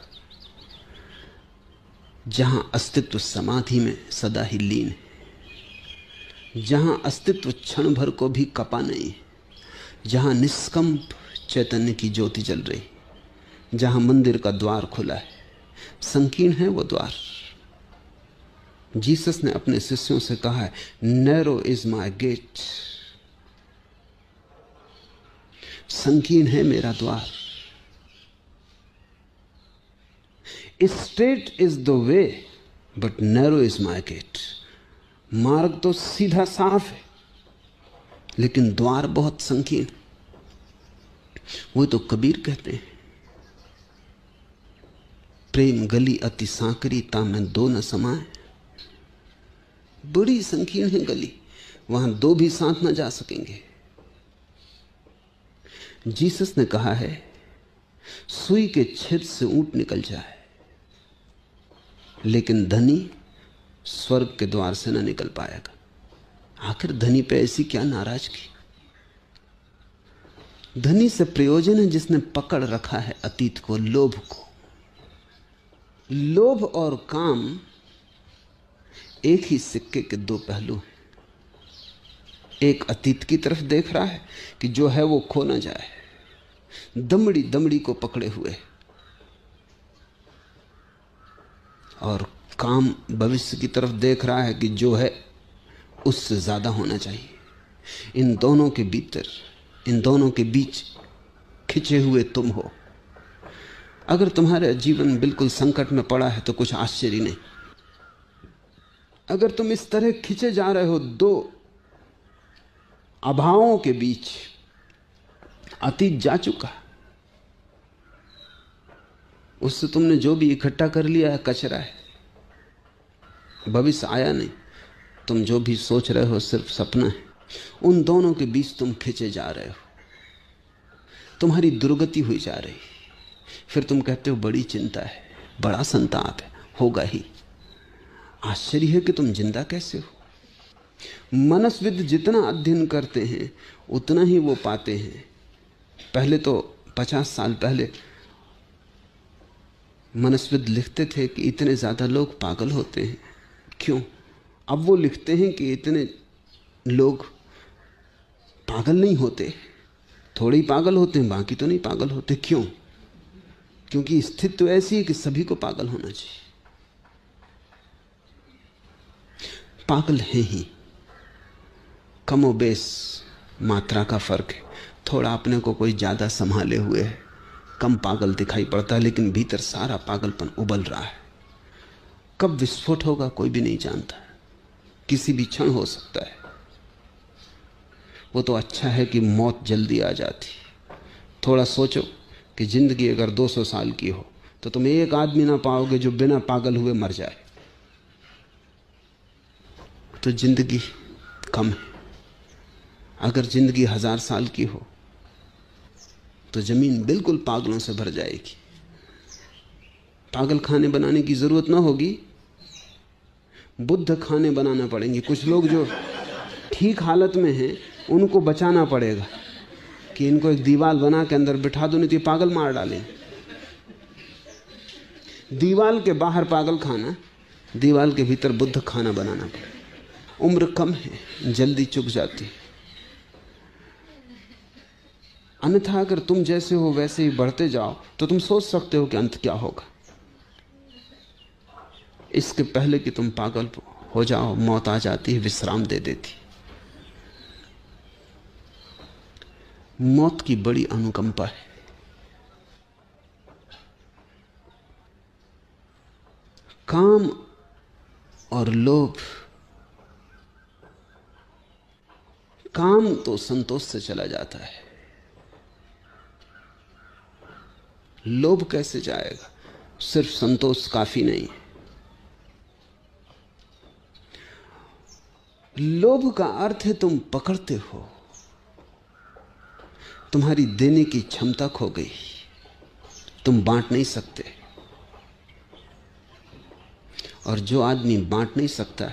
जहां अस्तित्व समाधि में सदा ही लीन है, जहां अस्तित्व क्षण भर को भी कपा नहीं, जहां निष्कंप चैतन्य की ज्योति जल रही, जहां मंदिर का द्वार खुला है। संकीर्ण है वो द्वार। जीसस ने अपने शिष्यों से कहा है, नैरो इज माई गेट, संकीर्ण है मेरा द्वार। Straight is the way but narrow is my gate. मार्ग तो सीधा साफ है, लेकिन द्वार बहुत संकीर्ण। वो तो कबीर कहते हैं, प्रेम गली अति सांकरी ता में दो न समाए। बड़ी संकीर्ण है गली, वहां दो भी साथ न जा सकेंगे। जीसस ने कहा है सुई के छेद से ऊंट निकल जाए, लेकिन धनी स्वर्ग के द्वार से न निकल पाएगा। आखिर धनी पे ऐसी क्या नाराजगी? धनी से प्रयोजन है जिसने पकड़ रखा है अतीत को, लोभ को। लोभ और काम एक ही सिक्के के दो पहलू हैं। एक अतीत की तरफ देख रहा है कि जो है वो खो ना जाए, दमड़ी दमड़ी को पकड़े हुए, और काम भविष्य की तरफ देख रहा है कि जो है उससे ज्यादा होना चाहिए। इन दोनों के भीतर, इन दोनों के बीच खिंचे हुए तुम हो। अगर तुम्हारा जीवन बिल्कुल संकट में पड़ा है तो कुछ आश्चर्य नहीं। अगर तुम इस तरह खिंचे जा रहे हो दो अभावों के बीच, अतीत जा चुका, उससे तुमने जो भी इकट्ठा कर लिया है कचरा है, भविष्य आया नहीं, तुम जो भी सोच रहे हो सिर्फ सपना है। उन दोनों के बीच तुम खिंचे जा रहे हो, तुम्हारी दुर्गति हुई जा रही। फिर तुम कहते हो बड़ी चिंता है, बड़ा संताप है, होगा ही। आश्चर्य है कि तुम जिंदा कैसे हो। मनस्विद जितना अध्ययन करते हैं उतना ही वो पाते हैं। पहले तो 50 साल पहले मनस्विद लिखते थे कि इतने ज्यादा लोग पागल होते हैं। क्यों? अब वो लिखते हैं कि इतने लोग पागल नहीं होते, थोड़े ही पागल होते हैं, बाकी तो नहीं पागल होते। क्यों? क्योंकि स्थिति तो ऐसी है कि सभी को पागल होना चाहिए। पागल हैं ही, कमोबेश मात्रा का फर्क है। थोड़ा अपने को कोई ज्यादा संभाले हुए है, कम पागल दिखाई पड़ता है, लेकिन भीतर सारा पागलपन उबल रहा है। कब विस्फोट होगा कोई भी नहीं जानता, किसी भी क्षण हो सकता है। वो तो अच्छा है कि मौत जल्दी आ जाती। थोड़ा सोचो कि जिंदगी अगर 200 साल की हो तो तुम एक आदमी ना पाओगे जो बिना पागल हुए मर जाए। तो जिंदगी कम है। अगर जिंदगी 1000 साल की हो तो जमीन बिल्कुल पागलों से भर जाएगी। पागल खाने बनाने की जरूरत ना होगी, बुद्ध खाने बनाना पड़ेंगे। कुछ लोग जो ठीक हालत में हैं उनको बचाना पड़ेगा कि इनको एक दीवार बना के अंदर बिठा दो, नहीं तो ये पागल मार डालें। दीवार के बाहर पागल खाना, दीवार के भीतर बुद्ध खाना बनाना पड़ेगा। उम्र कम है, जल्दी चुक जाती। अन्यथा अगर तुम जैसे हो वैसे ही बढ़ते जाओ तो तुम सोच सकते हो कि अंत क्या होगा। इसके पहले कि तुम पागल हो जाओ, मौत आ जाती है, विश्राम दे देती। मौत की बड़ी अनुकंपा है। काम और लोभ, काम तो संतोष से चला जाता है, लोभ कैसे जाएगा? सिर्फ संतोष काफी नहीं है। लोभ का अर्थ है तुम पकड़ते हो, तुम्हारी देने की क्षमता खो गई, तुम बांट नहीं सकते। और जो आदमी बांट नहीं सकता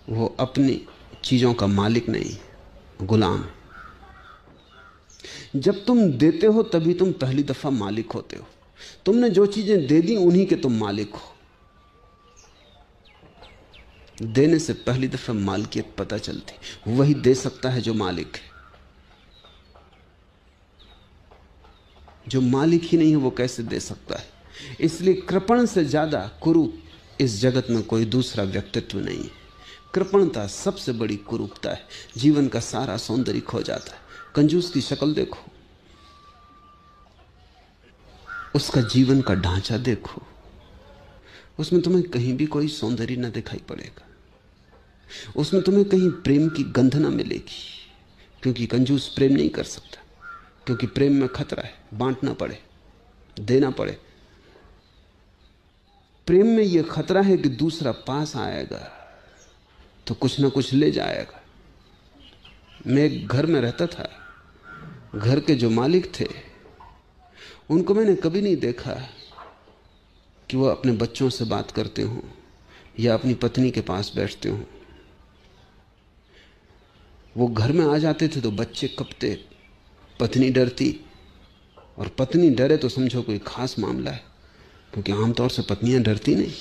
वो अपनी चीजों का मालिक नहीं, गुलाम है। जब तुम देते हो तभी तुम पहली दफा मालिक होते हो। तुमने जो चीजें दे दी उन्हीं के तुम मालिक हो। देने से पहली दफा मालिकियत पता चलती, वही दे सकता है जो मालिक है। जो मालिक ही नहीं है वो कैसे दे सकता है? इसलिए कृपण से ज्यादा कुरूप इस जगत में कोई दूसरा व्यक्तित्व नहीं है। कृपणता सबसे बड़ी कुरूपता है, जीवन का सारा सौंदर्य खो जाता है। कंजूस की शक्ल देखो, उसका जीवन का ढांचा देखो, उसमें तुम्हें कहीं भी कोई सौंदर्य न दिखाई पड़ेगा, उसमें तुम्हें कहीं प्रेम की गंध न मिलेगी। क्योंकि कंजूस प्रेम नहीं कर सकता, क्योंकि प्रेम में खतरा है, बांटना पड़े, देना पड़े। प्रेम में यह खतरा है कि दूसरा पास आएगा तो कुछ ना कुछ ले जाएगा। मैं एक घर में रहता था, घर के जो मालिक थे उनको मैंने कभी नहीं देखा कि वो अपने बच्चों से बात करते हों या अपनी पत्नी के पास बैठते हों। वो घर में आ जाते थे तो बच्चे कपते, पत्नी डरती, और पत्नी डरे तो समझो कोई खास मामला है, क्योंकि आमतौर से पत्नियां डरती नहीं।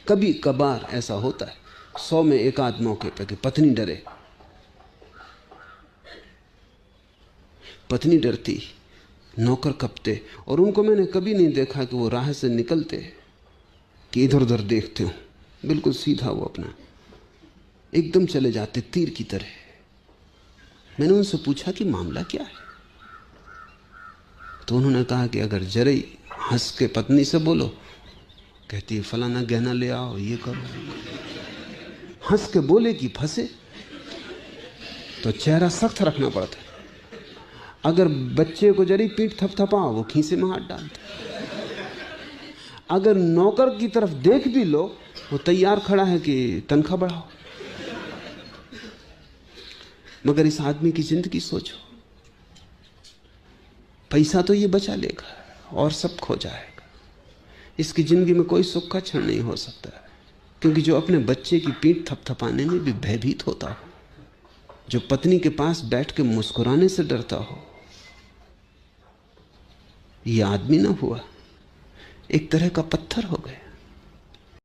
कभी कभार ऐसा होता है, 100 में एक आध मौके पर कि पत्नी डरे। पत्नी डरती, नौकर कपते, और उनको मैंने कभी नहीं देखा कि वो राह से निकलते कि इधर उधर देखते हो। बिल्कुल सीधा वो अपना एकदम चले जाते तीर की तरह। मैंने उनसे पूछा कि मामला क्या है, तो उन्होंने कहा कि अगर जरा हंस के पत्नी से बोलो, कहती है फलाना गहना ले आओ, ये करो। हंस के बोले कि फंसे तो चेहरा सख्त रखना पड़ता है। अगर बच्चे को जरी पीठ थपथपाओ, वो खीसे में हाथ डालता। अगर नौकर की तरफ देख भी लो, वो तैयार खड़ा है कि तनख्वाह बढ़ाओ। मगर इस आदमी की जिंदगी सोचो, पैसा तो ये बचा लेगा और सब खो जाएगा। इसकी जिंदगी में कोई सुख का क्षण नहीं हो सकता, क्योंकि जो अपने बच्चे की पीठ थपथपाने में भी भयभीत होता हो, जो पत्नी के पास बैठ के मुस्कुराने से डरता हो, ये आदमी ना हुआ, एक तरह का पत्थर हो गया।